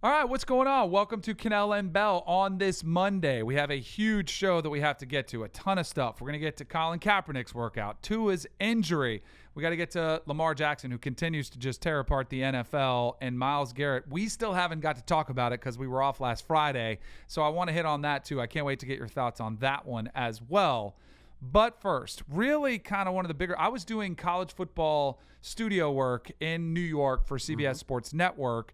All right, what's going on? Welcome to Kanell Bell on this Monday. We have a huge show that we have to get to, a ton of stuff. We're going to get to Colin Kaepernick's workout, Tua's injury. We got to get to Lamar Jackson, who continues to just tear apart the NFL, and Myles Garrett. We still haven't got to talk about it because we were off last Friday, so I want to hit on that too. I can't wait to get your thoughts on that one as well. But first, really kind of one of the bigger – I was doing college football studio work in New York for CBS Sports Network.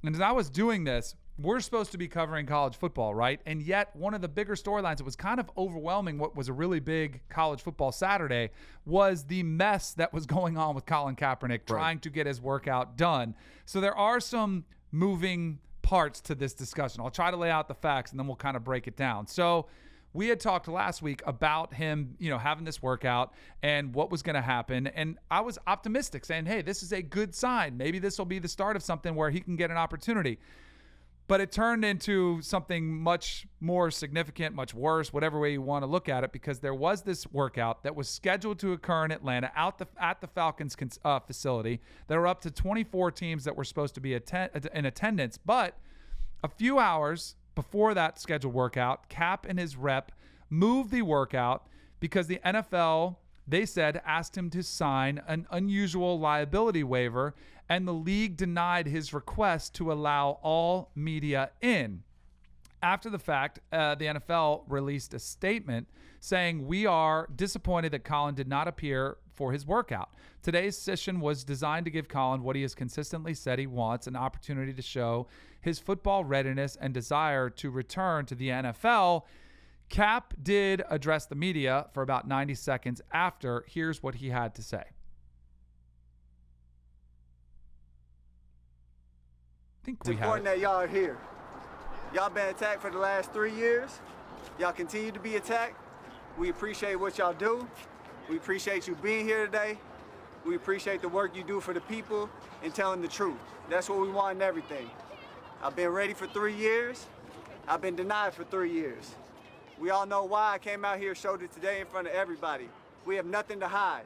And as I was doing this, we're supposed to be covering college football, right? And yet one of the bigger storylines that was kind of overwhelming what was a really big college football Saturday was the mess that was going on with Colin Kaepernick trying to get his workout done. So there are some moving parts to this discussion. I'll try to lay out the facts, and then we'll kind of break it down. So we had talked last week about him, having this workout and what was going to happen. And I was optimistic, saying, hey, this is a good sign. Maybe this will be the start of something where he can get an opportunity. But it turned into something much more significant, much worse, whatever way you want to look at it, because there was this workout that was scheduled to occur in Atlanta at the Falcons facility. There were up to 24 teams that were supposed to be in attendance. But a few hours before that scheduled workout, Cap and his rep moved the workout because the NFL, they said, asked him to sign an unusual liability waiver, and the league denied his request to allow all media in. After the fact, the NFL released a statement saying, "We are disappointed that Colin did not appear for his workout. Today's session was designed to give Colin what he has consistently said he wants, an opportunity to show his football readiness and desire to return to the NFL." Cap did address the media for about 90 seconds after. Here's what he had to say. It's important that y'all are here. Y'all been attacked for the last 3 years. Y'all continue to be attacked. We appreciate what y'all do. We appreciate you being here today. We appreciate the work you do for the people and telling the truth. That's what we want in everything. I've been ready for 3 years. I've been denied for 3 years. We all know why I came out here, showed it today in front of everybody. We have nothing to hide.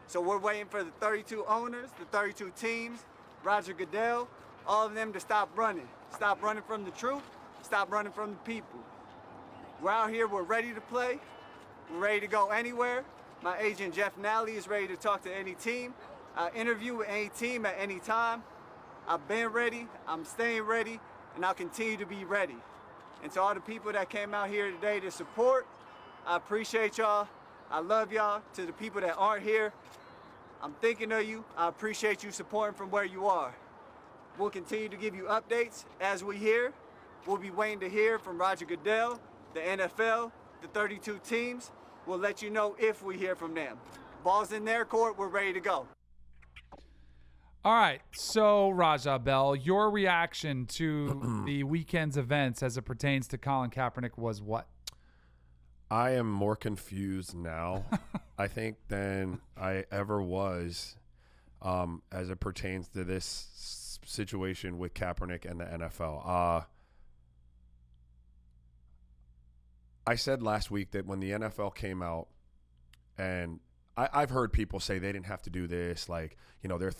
So we're waiting for the 32 owners, the 32 teams, Roger Goodell, all of them to stop running. Stop running from the truth. Stop running from the people. We're out here. We're ready to play. We're ready to go anywhere. My agent, Jeff Nally, is ready to talk to any team. I'll interview with any team at any time. I've been ready. I'm staying ready. And I'll continue to be ready. And to all the people that came out here today to support, I appreciate y'all. I love y'all. To the people that aren't here, I'm thinking of you. I appreciate you supporting from where you are. We'll continue to give you updates as we hear. We'll be waiting to hear from Roger Goodell, the NFL, the 32 teams. We'll let you know if we hear from them. Ball's in their court. We're ready to go. All right. So, Raja Bell, your reaction to the weekend's events as it pertains to Colin Kaepernick was what? I am more confused now, I think, than I ever was as it pertains to this situation with Kaepernick and the NFL. I said last week that when the NFL came out, and I've heard people say they didn't have to do this, like, they're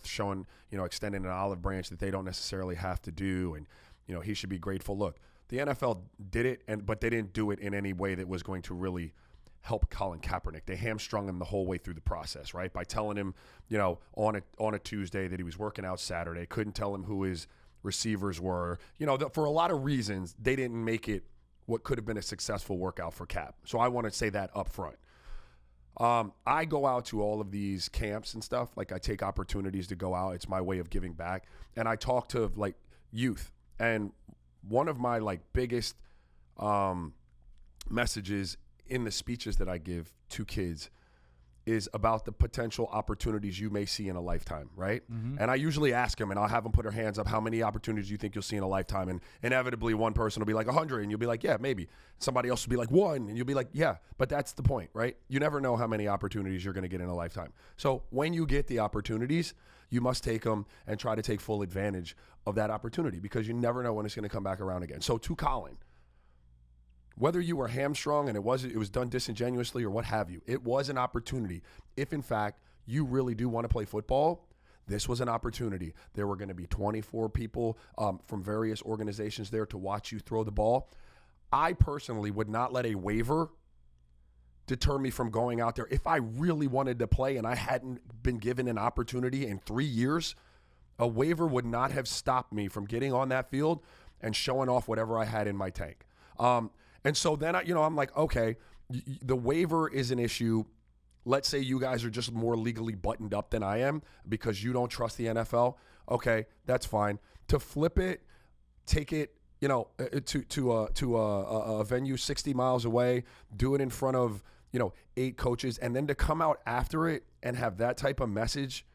showing, extending an olive branch that they don't necessarily have to do, and, he should be grateful. Look, the NFL did it, but they didn't do it in any way that was going to really help Colin Kaepernick. They hamstrung him the whole way through the process, right? By telling him, on a Tuesday that he was working out Saturday, couldn't tell him who his receivers were. For a lot of reasons, they didn't make it what could have been a successful workout for Cap. So I want to say that up front. I go out to all of these camps and stuff. Like, I take opportunities to go out. It's my way of giving back. And I talk to youth. And one of my biggest messages in the speeches that I give to kids is about the potential opportunities you may see in a lifetime, right? Mm-hmm. And I usually ask them, and I'll have them put their hands up, how many opportunities do you think you'll see in a lifetime? And inevitably one person will be like 100, and you'll be like, yeah, maybe. Somebody else will be like 1, and you'll be like, yeah. But that's the point, right? You never know how many opportunities you're going to get in a lifetime. So when you get the opportunities, you must take them and try to take full advantage of that opportunity, because you never know when it's going to come back around again. So to Colin, whether you were hamstrung and it was done disingenuously or what have you, it was an opportunity. If in fact you really do want to play football, This was an opportunity. There were going to be 24 people from various organizations there to watch you throw the ball. I personally would not let a waiver deter me from going out there. If I really wanted to play and I hadn't been given an opportunity in 3 years, a waiver would not have stopped me from getting on that field and showing off whatever I had in my tank. And so then, I'm like, okay, the waiver is an issue. Let's say you guys are just more legally buttoned up than I am because you don't trust the NFL. Okay, that's fine. To flip it, take it, to a venue 60 miles away, do it in front of, 8 coaches, and then to come out after it and have that type of message,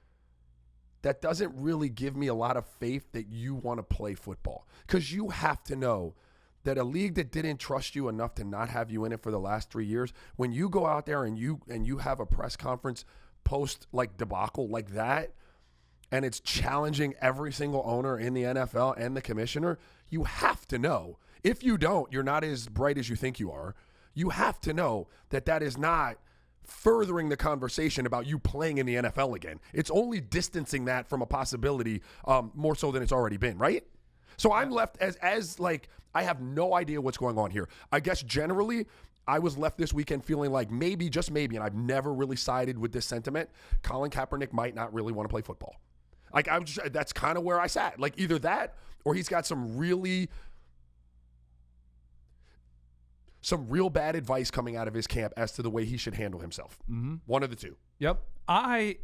that doesn't really give me a lot of faith that you want to play football. Because you have to know that a league that didn't trust you enough to not have you in it for the last 3 years, when you go out there and you have a press conference post like debacle like that, and it's challenging every single owner in the NFL and the commissioner, you have to know. If you don't, you're not as bright as you think you are. You have to know that that is not furthering the conversation about you playing in the NFL again. It's only distancing that from a possibility more so than it's already been, right? So I'm left as like, I have no idea what's going on here. I guess generally, I was left this weekend feeling like maybe, just maybe, and I've never really sided with this sentiment, Colin Kaepernick might not really want to play football. Like, that's kind of where I sat. Like, either that or he's got some real bad advice coming out of his camp as to the way he should handle himself. Mm-hmm. One of the two. Yep. I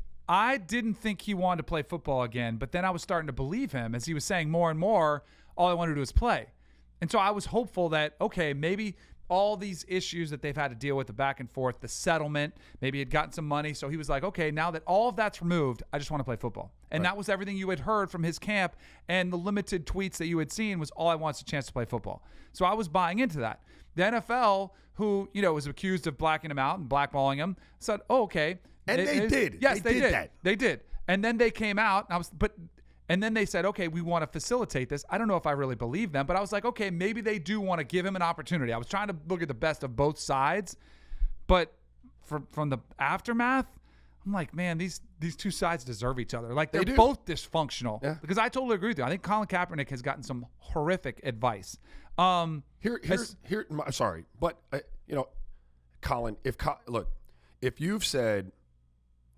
didn't think he wanted to play football again, but then I was starting to believe him as he was saying more and more, all I wanted to do is play. And so I was hopeful that, okay, maybe all these issues that they've had to deal with, the back and forth, the settlement, maybe he'd gotten some money. So he was like, okay, now that all of that's removed, I just want to play football. And that was everything you had heard from his camp, and the limited tweets that you had seen was all I want is a chance to play football. So I was buying into that. The NFL, who, was accused of blacking him out and blackballing him, said, oh, okay. And they did. Yes, they did. That. They did. And then they came out, and then they said, okay, we want to facilitate this. I don't know if I really believe them, but I was like, okay, maybe they do want to give him an opportunity. I was trying to look at the best of both sides, but from the aftermath, I'm like, man, these two sides deserve each other. Like, they're both dysfunctional. Yeah. Because I totally agree with you. I think Colin Kaepernick has gotten some horrific advice. Sorry, but Colin, if you've said,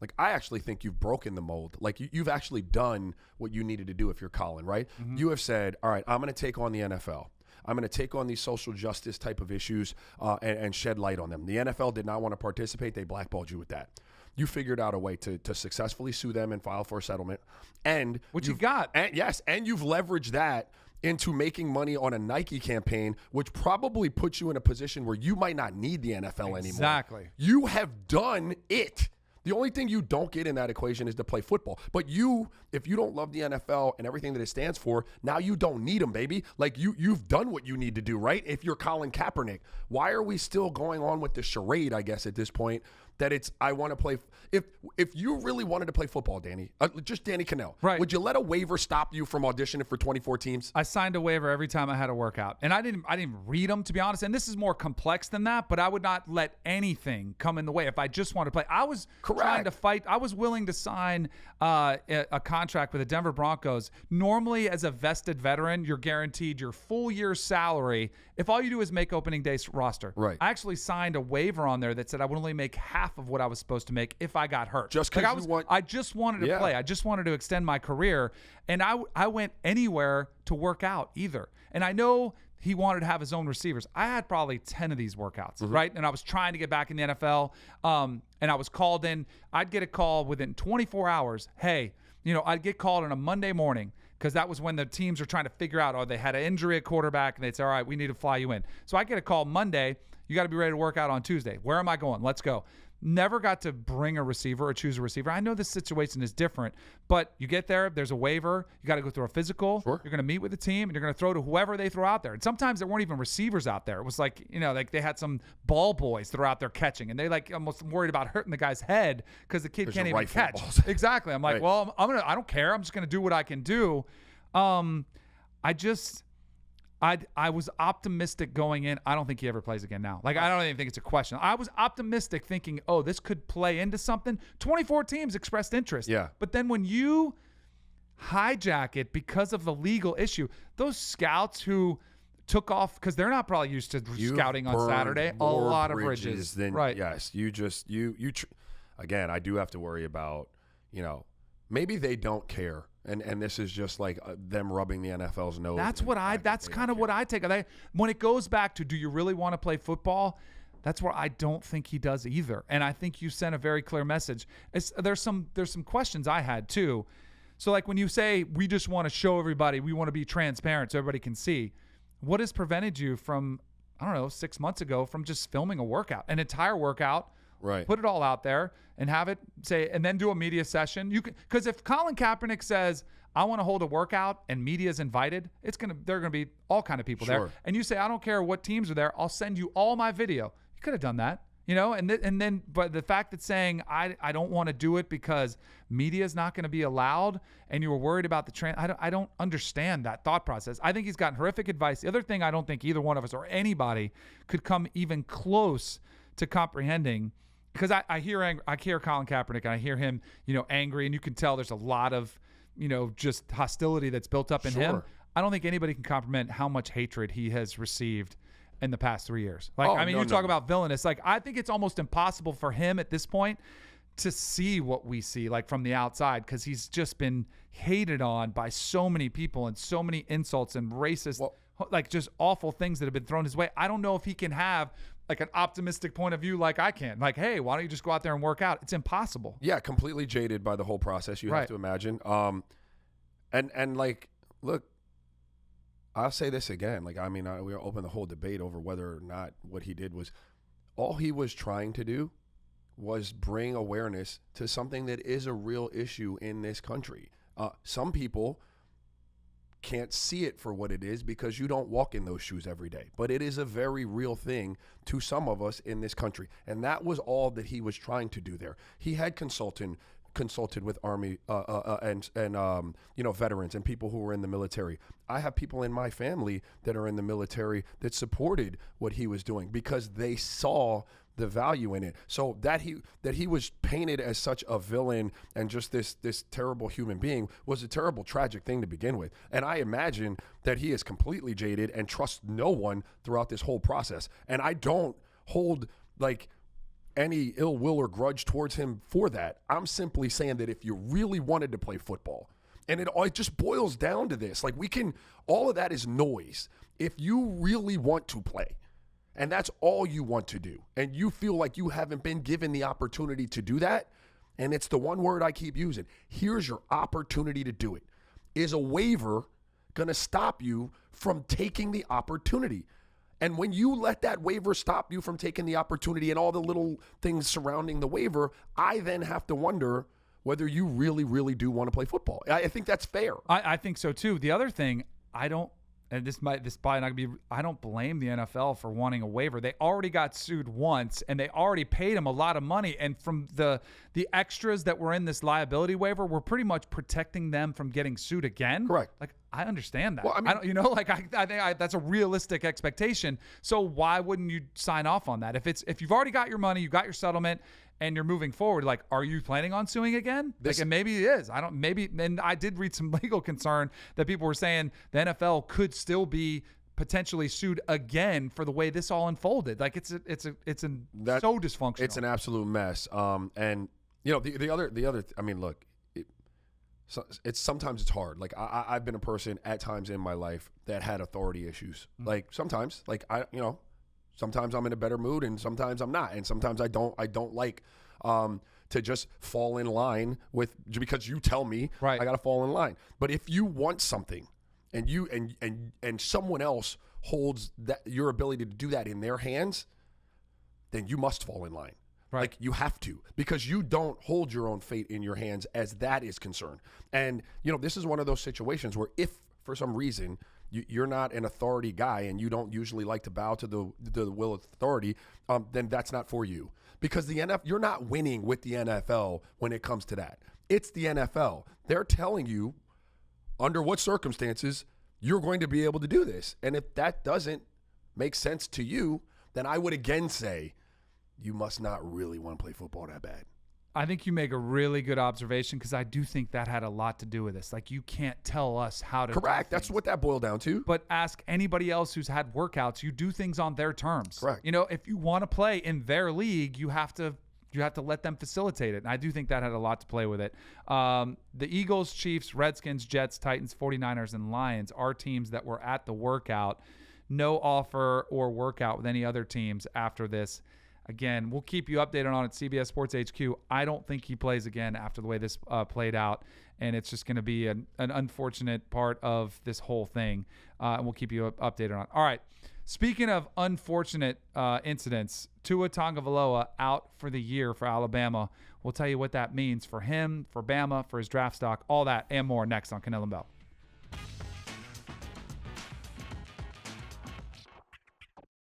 like, I actually think you've broken the mold. Like, you've actually done what you needed to do if you're Colin, right? Mm-hmm. You have said, all right, I'm going to take on the NFL. I'm going to take on these social justice type of issues and shed light on them. The NFL did not want to participate. They blackballed you with that. You figured out a way to successfully sue them and file for a settlement. And which you got. And you've leveraged that into making money on a Nike campaign, which probably puts you in a position where you might not need the NFL anymore. Exactly. You have done it. The only thing you don't get in that equation is to play football. But if you don't love the NFL and everything that it stands for, now you don't need them, baby. Like, you've done what you need to do, right? If you're Colin Kaepernick, why are we still going on with the charade, I guess, at this point, that it's, I want to play. If you really wanted to play football, Danny, just Danny Kanell, right, would you let a waiver stop you from auditioning for 24 teams? I signed a waiver every time I had a workout, and I didn't read them, to be honest. And this is more complex than that, but I would not let anything come in the way if I just wanted to play. I was trying to fight. I was willing to sign a contract with the Denver Broncos. Normally, as a vested veteran, you're guaranteed your full year's salary if all you do is make opening day roster. Right. I actually signed a waiver on there that said I would only make half of what I was supposed to make if I got hurt. Just because I just wanted to play. I just wanted to extend my career, and I went anywhere to work out either. And I know he wanted to have his own receivers. I had probably 10 of these workouts, right? And I was trying to get back in the NFL, and I was called in. I'd get a call within 24 hours. Hey, I'd get called on a Monday morning, because that was when the teams are trying to figure out, they had an injury at quarterback, and they'd say, all right, we need to fly you in. So I get a call Monday. You got to be ready to work out on Tuesday. Where am I going? Let's go. Never got to bring a receiver or choose a receiver. I know this situation is different, but you get there, there's a waiver, you got to go through a physical, Sure. You're going to meet with the team, and you're going to throw to whoever they throw out there. And sometimes there weren't even receivers out there. It was like, like they had some ball boys that are out there catching, and they almost worried about hurting the guy's head because the kid can't even catch. Balls. Exactly. I'm like, right. Well, I don't care. I'm just going to do what I can do. I was optimistic going in. I don't think he ever plays again now. Like, I don't even think it's a question. I was optimistic thinking, oh, this could play into something. 24 teams expressed interest. Yeah. But then when you hijack it because of the legal issue, those scouts who took off because they're not probably used to scouting on Saturday, a lot of bridges. Right. Yes. Again, I do have to worry about, maybe they don't care. And this is just like them rubbing the NFL's nose. That's kind of what I take. When it goes back to, do you really want to play football? That's where I don't think he does either. And I think you sent a very clear message. There's some questions I had too. So like when you say we just want to show everybody, we want to be transparent so everybody can see, what has prevented you from, I don't know, 6 months ago from just filming a workout, an entire workout, right? Put it all out there and have it say, and then do a media session. You can, because if Colin Kaepernick says, I want to hold a workout and media is invited, there are going to be all kind of people there. And you say, I don't care what teams are there, I'll send you all my video. You could have done that, and then, but the fact that saying, I don't want to do it because media is not going to be allowed and you were worried about the I don't understand that thought process. I think he's gotten horrific advice. The other thing I don't think either one of us or anybody could come even close to comprehending, because I hear Colin Kaepernick and I hear him, angry, and you can tell there's a lot of, just hostility that's built up in him. I don't think anybody can comprehend how much hatred he has received in the past 3 years. Like, you talk about villainous. Like, I think it's almost impossible for him at this point to see what we see, like from the outside, because he's just been hated on by so many people and so many insults and racist, like just awful things that have been thrown his way. I don't know if he can have like an optimistic point of view like I can. Like, hey, why don't you just go out there and work out? It's impossible. Yeah, completely jaded by the whole process. You have to imagine. And like, look, I'll say this again. Like, we'll open the whole debate over whether or not what he did was, all he was trying to do was bring awareness to something that is a real issue in this country. Some people can't see it for what it is because you don't walk in those shoes every day. But it is a very real thing to some of us in this country. And that was all that he was trying to do there. He had consulted with Army and veterans and people who were in the military. I have people in my family that are in the military that supported what he was doing because they saw the value in it. So that he was painted as such a villain and just this terrible human being was a terrible, tragic thing to begin with. And I imagine that he is completely jaded and trusts no one throughout this whole process. And I don't hold like any ill will or grudge towards him for that. I'm simply saying that if you really wanted to play football, and it just boils down to this, like all of that is noise. If you really want to play, and that's all you want to do, and you feel like you haven't been given the opportunity to do that, and it's the one word I keep using, here's your opportunity to do it. Is a waiver going to stop you from taking the opportunity? And when you let that waiver stop you from taking the opportunity and all the little things surrounding the waiver, I then have to wonder whether you really, really do want to play football. I think that's fair. I think so too. The other thing, this probably not gonna be, I don't blame the NFL for wanting a waiver. They already got sued once and they already paid him a lot of money. And from the extras that were in this liability waiver, we're pretty much protecting them from getting sued again. Correct. Like, I understand that. Well, I think that's a realistic expectation. So why wouldn't you sign off on that? If you've already got your money, you got your settlement, and you're moving forward, like, are you planning on suing again? And maybe it is. And I did read some legal concern that people were saying the NFL could still be potentially sued again for the way this all unfolded. Like, it's so dysfunctional. It's an absolute mess. And the other. I mean, look, sometimes it's hard. Like I've been a person at times in my life that had authority issues. Mm-hmm. Like sometimes, sometimes I'm in a better mood and sometimes I'm not. And sometimes I don't like to just fall in line with, because you tell me I got to fall in line. But if you want something and you and someone else holds that your ability to do that in their hands, then you must fall in line. Right. Like you have to, because you don't hold your own fate in your hands as that is concerned. And, this is one of those situations where if for some reason you're not an authority guy and you don't usually like to bow to the will of authority, then that's not for you. Because the NFL, you're not winning with the NFL when it comes to that. It's the NFL. They're telling you under what circumstances you're going to be able to do this. And if that doesn't make sense to you, then I would again say you must not really want to play football that bad. I think you make a really good observation because I do think that had a lot to do with this. Like, you can't tell us how to Correct. do That's things. what that boiled down to. But ask anybody else who's had workouts. You do things on their terms. Correct. You know, if you want to play in their league, you have to let them facilitate it. And I do think that had a lot to play with it. The Eagles, Chiefs, Redskins, Jets, Titans, 49ers, and Lions are teams that were at the workout. No offer or workout with any other teams after this. Again, we'll keep you updated on it, CBS Sports HQ. I don't think he plays again after the way this played out, and it's just going to be an unfortunate part of this whole thing, and we'll keep you updated on it. All right, speaking of unfortunate incidents, Tua Tagovailoa out for the year for Alabama. We'll tell you what that means for him, for Bama, for his draft stock, all that and more next on Kanell Bell.